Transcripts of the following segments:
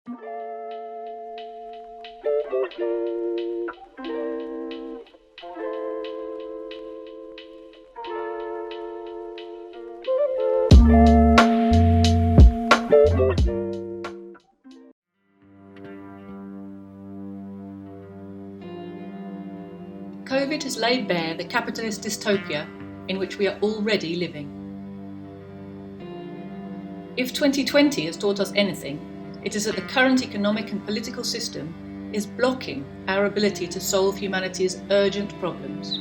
COVID has laid bare the capitalist dystopia in which we are already living. If 2020 has taught us anything, it is that the current economic and political system is blocking our ability to solve humanity's urgent problems.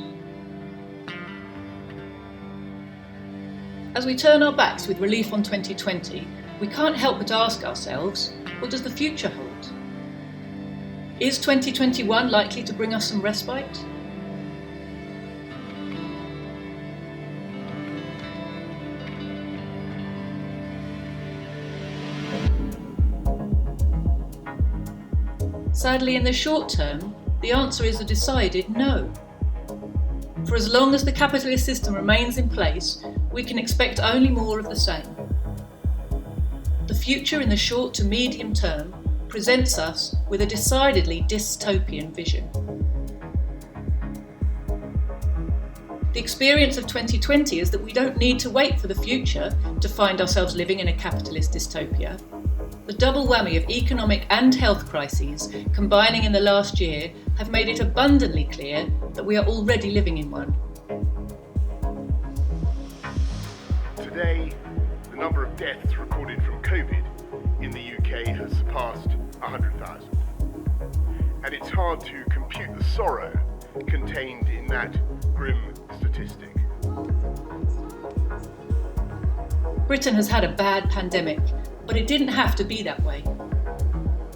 As we turn our backs with relief on 2020, we can't help but ask ourselves, what does the future hold? Is 2021 likely to bring us some respite? Sadly, in the short term, the answer is a decided no. For as long as the capitalist system remains in place, we can expect only more of the same. The future in the short to medium term presents us with a decidedly dystopian vision. The experience of 2020 is that we don't need to wait for the future to find ourselves living in a capitalist dystopia. The double whammy of economic and health crises combining in the last year have made it abundantly clear that we are already living in one. Today, the number of deaths recorded from COVID in the UK has surpassed 100,000. And it's hard to compute the sorrow contained in that grim statistic. Britain has had a bad pandemic, but it didn't have to be that way.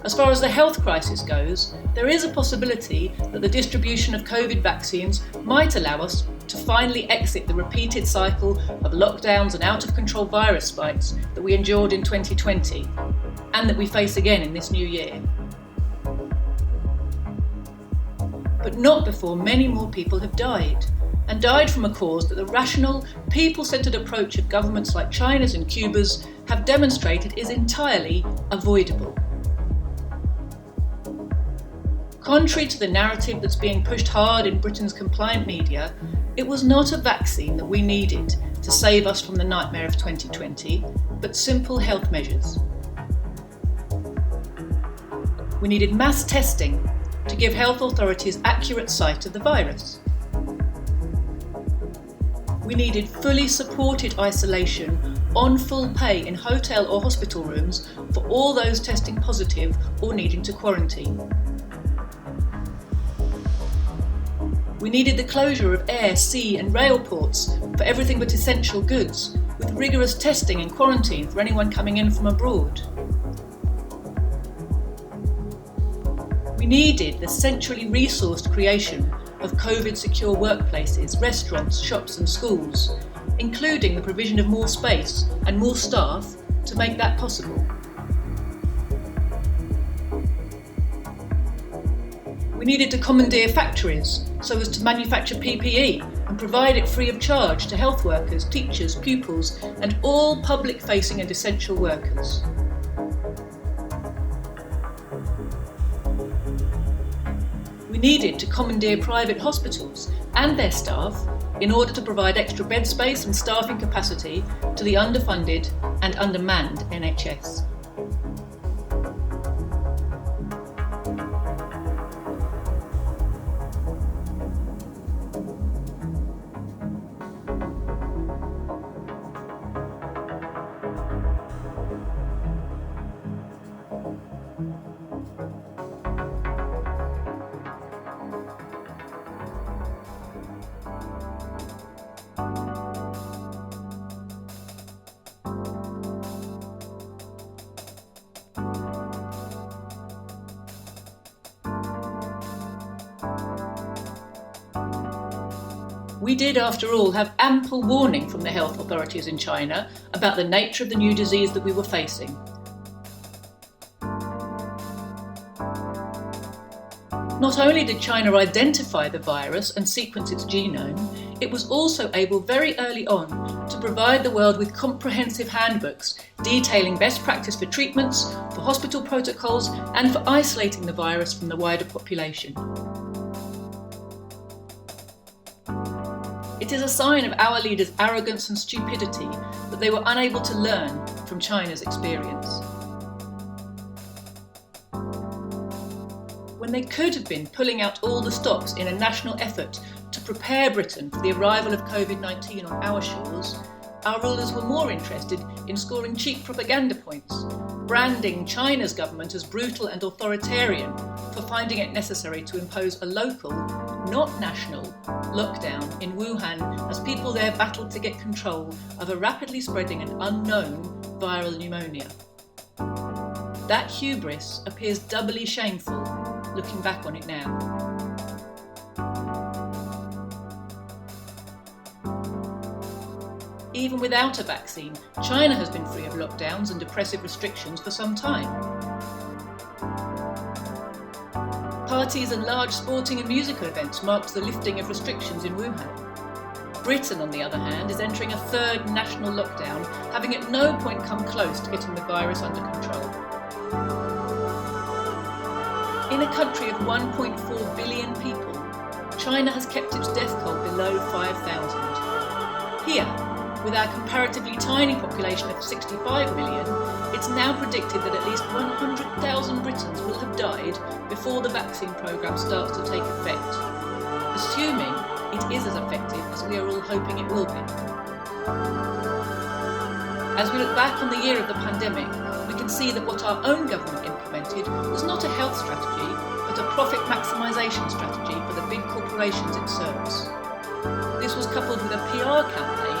As far as the health crisis goes, there is a possibility that the distribution of COVID vaccines might allow us to finally exit the repeated cycle of lockdowns and out-of-control virus spikes that we endured in 2020, and that we face again in this new year. But not before many more people have died, and died from a cause that the rational, people-centred approach of governments like China's and Cuba's have demonstrated is entirely avoidable. Contrary to the narrative that's being pushed hard in Britain's compliant media, it was not a vaccine that we needed to save us from the nightmare of 2020, but simple health measures. We needed mass testing to give health authorities accurate sight of the virus. We needed fully supported isolation on full pay in hotel or hospital rooms for all those testing positive or needing to quarantine. We needed the closure of air, sea and rail ports for everything but essential goods, with rigorous testing and quarantine for anyone coming in from abroad. We needed the centrally resourced creation of COVID-secure workplaces, restaurants, shops and schools, including the provision of more space and more staff to make that possible. We needed to commandeer factories so as to manufacture PPE and provide it free of charge to health workers, teachers, pupils and all public-facing and essential workers. We needed to commandeer private hospitals and their staff in order to provide extra bed space and staffing capacity to the underfunded and undermanned NHS. We did, after all, have ample warning from the health authorities in China about the nature of the new disease that we were facing. Not only did China identify the virus and sequence its genome, it was also able very early on to provide the world with comprehensive handbooks detailing best practice for treatments, for hospital protocols, and for isolating the virus from the wider population. It is a sign of our leaders' arrogance and stupidity that they were unable to learn from China's experience. When they could have been pulling out all the stops in a national effort to prepare Britain for the arrival of COVID-19 on our shores, our rulers were more interested in scoring cheap propaganda points, branding China's government as brutal and authoritarian for finding it necessary to impose a local, not national, lockdown in Wuhan as people there battled to get control of a rapidly spreading and unknown viral pneumonia. That hubris appears doubly shameful looking back on it now. Even without a vaccine, China has been free of lockdowns and oppressive restrictions for some time. Parties and large sporting and musical events marked the lifting of restrictions in Wuhan. Britain, on the other hand, is entering a third national lockdown, having at no point come close to getting the virus under control. In a country of 1.4 billion people, China has kept its death toll below 5,000. Here, with our comparatively tiny population of 65 million, it's now predicted that at least 100,000 Britons will have died before the vaccine programme starts to take effect, assuming it is as effective as we are all hoping it will be. As we look back on the year of the pandemic, we can see that what our own government implemented was not a health strategy, but a profit maximisation strategy for the big corporations it serves. This was coupled with a PR campaign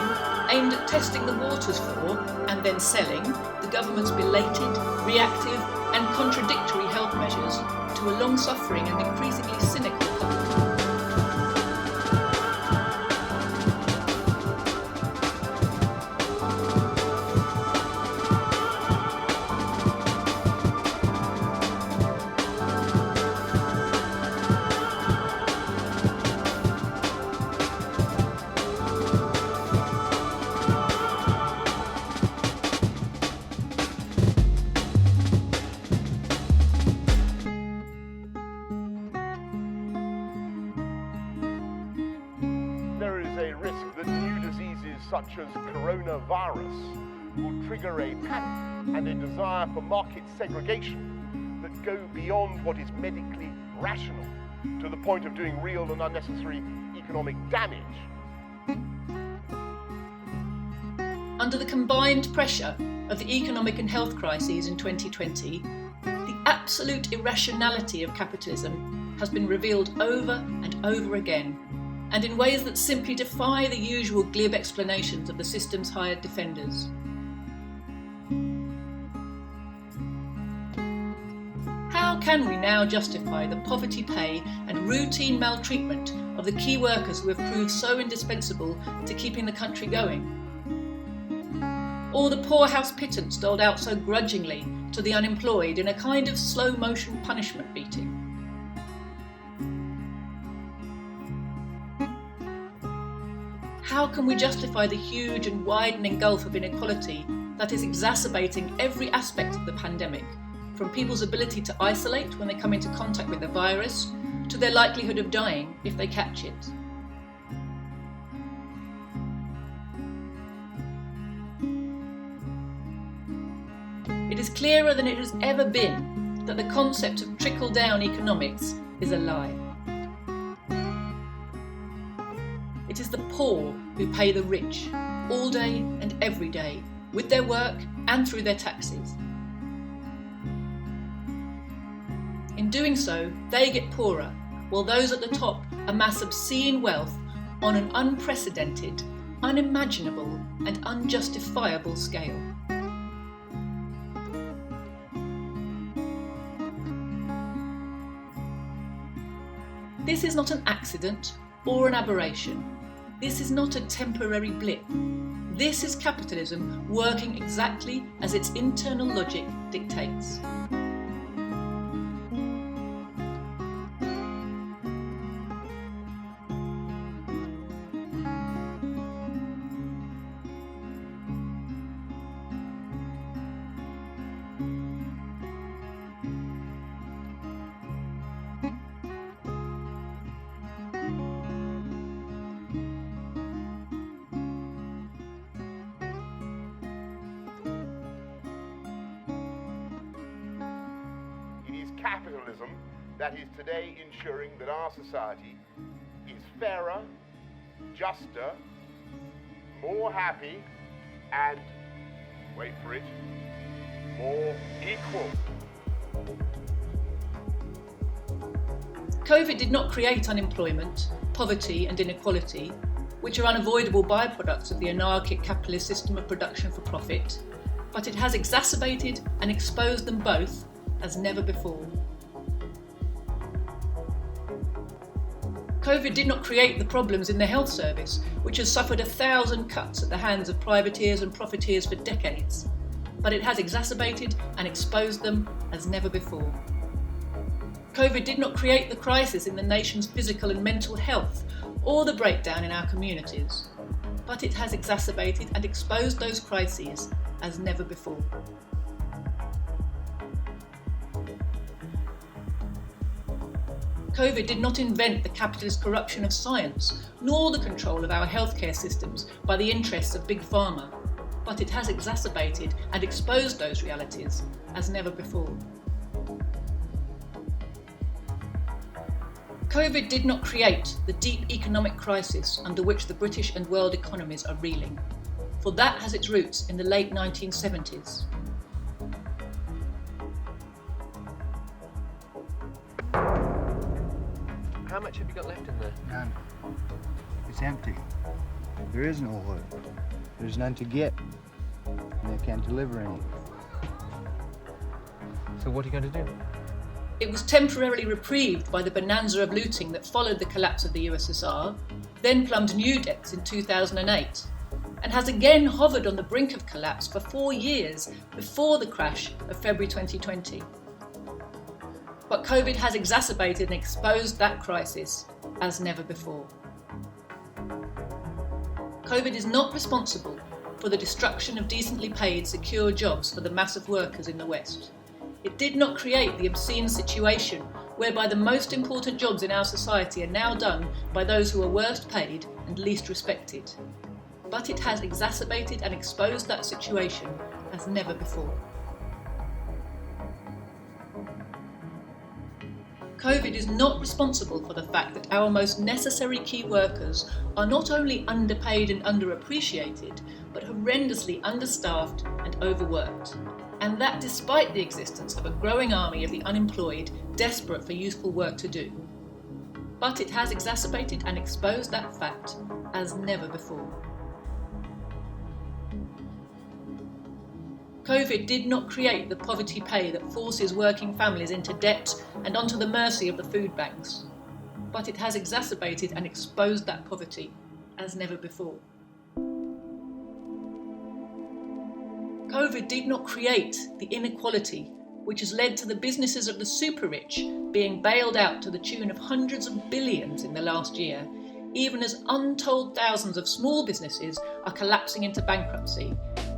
aimed at testing the waters for, and then selling, the government's belated, reactive and contradictory health measures to a long-suffering and increasingly cynical public. Such as coronavirus will trigger a panic and a desire for market segregation that go beyond what is medically rational to the point of doing real and unnecessary economic damage. Under the combined pressure of the economic and health crises in 2020, the absolute irrationality of capitalism has been revealed over and over again, and in ways that simply defy the usual glib explanations of the system's hired defenders. How can we now justify the poverty pay and routine maltreatment of the key workers who have proved so indispensable to keeping the country going? Or the poorhouse pittance doled out so grudgingly to the unemployed in a kind of slow-motion punishment beating? How can we justify the huge and widening gulf of inequality that is exacerbating every aspect of the pandemic, from people's ability to isolate when they come into contact with the virus, to their likelihood of dying if they catch it? It is clearer than it has ever been that the concept of trickle-down economics is a lie. It is the poor who pay the rich, all day and every day, with their work and through their taxes. In doing so, they get poorer, while those at the top amass obscene wealth on an unprecedented, unimaginable and unjustifiable scale. This is not an accident or an aberration. This is not a temporary blip. This is capitalism working exactly as its internal logic dictates. capitalism that is today ensuring that our society is fairer, juster, more happy, and, wait for it, more equal. COVID did not create unemployment, poverty and inequality, which are unavoidable byproducts of the anarchic capitalist system of production for profit, but it has exacerbated and exposed them both as never before. COVID did not create the problems in the health service, which has suffered 1,000 cuts at the hands of privateers and profiteers for decades, but it has exacerbated and exposed them as never before. COVID did not create the crisis in the nation's physical and mental health or the breakdown in our communities, but it has exacerbated and exposed those crises as never before. COVID did not invent the capitalist corruption of science, nor the control of our healthcare systems by the interests of Big Pharma, but it has exacerbated and exposed those realities as never before. COVID did not create the deep economic crisis under which the British and world economies are reeling, for that has its roots in the late 1970s. How much have you got left in there? None. It's empty. There is no hope. There's none to get, and they can't deliver any. So what are you going to do? It was temporarily reprieved by the bonanza of looting that followed the collapse of the USSR, then plumbed new depths in 2008, and has again hovered on the brink of collapse for 4 years before the crash of February 2020. But COVID has exacerbated and exposed that crisis as never before. COVID is not responsible for the destruction of decently paid, secure jobs for the mass of workers in the West. It did not create the obscene situation whereby the most important jobs in our society are now done by those who are worst paid and least respected. But it has exacerbated and exposed that situation as never before. COVID is not responsible for the fact that our most necessary key workers are not only underpaid and underappreciated, but horrendously understaffed and overworked. And that despite the existence of a growing army of the unemployed, desperate for useful work to do. But it has exacerbated and exposed that fact as never before. COVID did not create the poverty pay that forces working families into debt and onto the mercy of the food banks. But it has exacerbated and exposed that poverty as never before. COVID did not create the inequality which has led to the businesses of the super rich being bailed out to the tune of hundreds of billions in the last year, even as untold thousands of small businesses are collapsing into bankruptcy.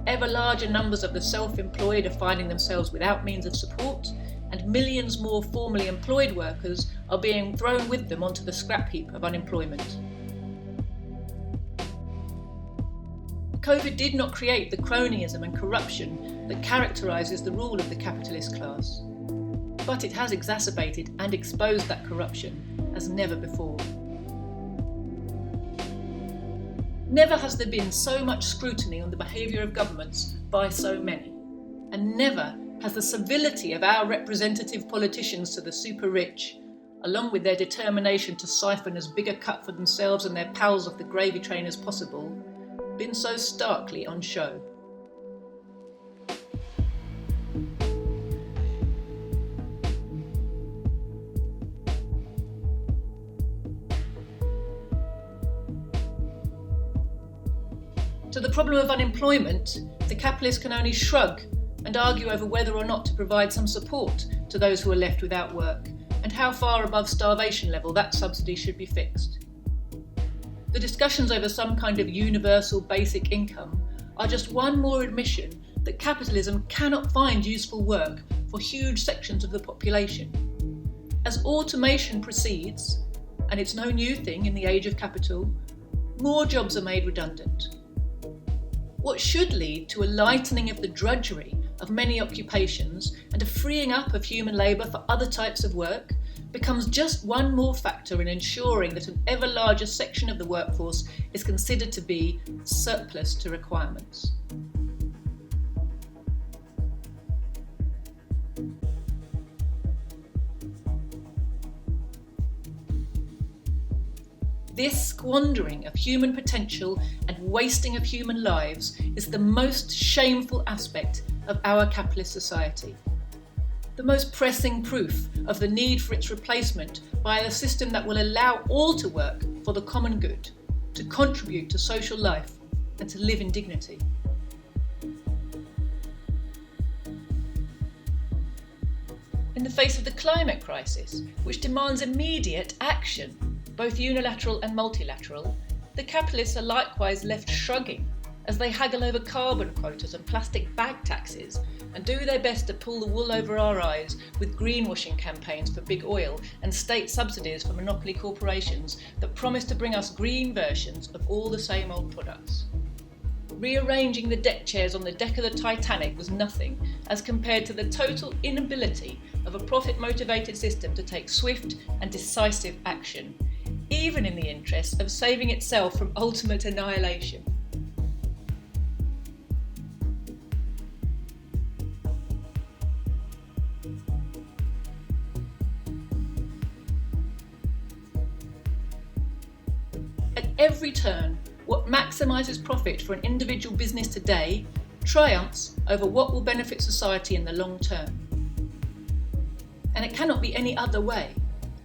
Ever larger numbers of the self-employed are finding themselves without means of support, and millions more formally employed workers are being thrown with them onto the scrap heap of unemployment. COVID did not create the cronyism and corruption that characterises the rule of the capitalist class, but it has exacerbated and exposed that corruption as never before. Never has there been so much scrutiny on the behaviour of governments by so many, and never has the civility of our representative politicians to the super rich, along with their determination to siphon as big a cut for themselves and their pals off the gravy train as possible, been so starkly on show. To the problem of unemployment, the capitalists can only shrug and argue over whether or not to provide some support to those who are left without work, and how far above starvation level that subsidy should be fixed. The discussions over some kind of universal basic income are just one more admission that capitalism cannot find useful work for huge sections of the population. As automation proceeds, and it's no new thing in the age of capital, more jobs are made redundant. What should lead to a lightening of the drudgery of many occupations and a freeing up of human labour for other types of work becomes just one more factor in ensuring that an ever larger section of the workforce is considered to be surplus to requirements. This squandering of human potential and wasting of human lives is the most shameful aspect of our capitalist society. The most pressing proof of the need for its replacement by a system that will allow all to work for the common good, to contribute to social life and to live in dignity. In the face of the climate crisis, which demands immediate action, both unilateral and multilateral, the capitalists are likewise left shrugging as they haggle over carbon quotas and plastic bag taxes and do their best to pull the wool over our eyes with greenwashing campaigns for big oil and state subsidies for monopoly corporations that promise to bring us green versions of all the same old products. Rearranging the deck chairs on the deck of the Titanic was nothing as compared to the total inability of a profit-motivated system to take swift and decisive action, even in the interest of saving itself from ultimate annihilation. At every turn, what maximises profit for an individual business today triumphs over what will benefit society in the long term. And it cannot be any other way,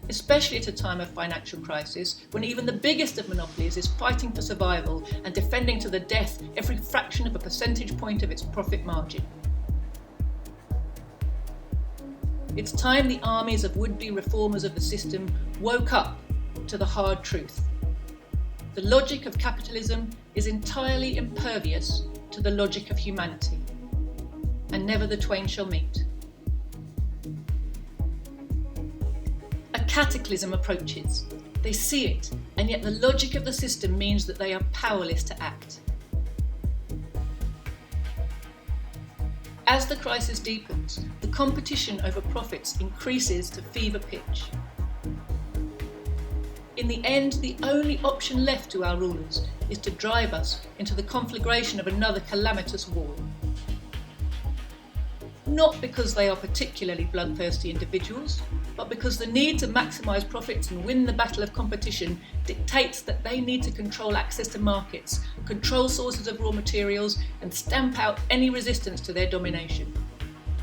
especially at a time of financial crisis when even the biggest of monopolies is fighting for survival and defending to the death every fraction of a percentage point of its profit margin. It's time the armies of would-be reformers of the system woke up to the hard truth. The logic of capitalism is entirely impervious to the logic of humanity, and never the twain shall meet. A cataclysm approaches. They see it, and yet the logic of the system means that they are powerless to act. As the crisis deepens, the competition over profits increases to fever pitch. In the end, the only option left to our rulers is to drive us into the conflagration of another calamitous war. Not because they are particularly bloodthirsty individuals, but because the need to maximise profits and win the battle of competition dictates that they need to control access to markets, control sources of raw materials, and stamp out any resistance to their domination.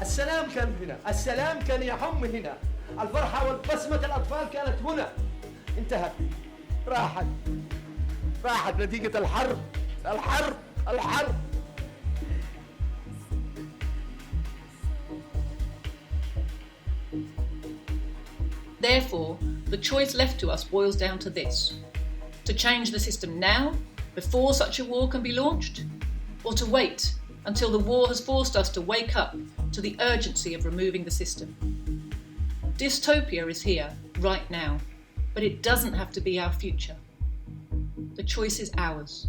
السلام كان هنا، السلام كان يحم هنا، الفرحة والبسمة الأطفال كانت هنا. انتهت، راحت نتيجة الحرب. Therefore, the choice left to us boils down to this: to change the system now, before such a war can be launched, or to wait until the war has forced us to wake up to the urgency of removing the system. Dystopia is here, right now, but it doesn't have to be our future. The choice is ours.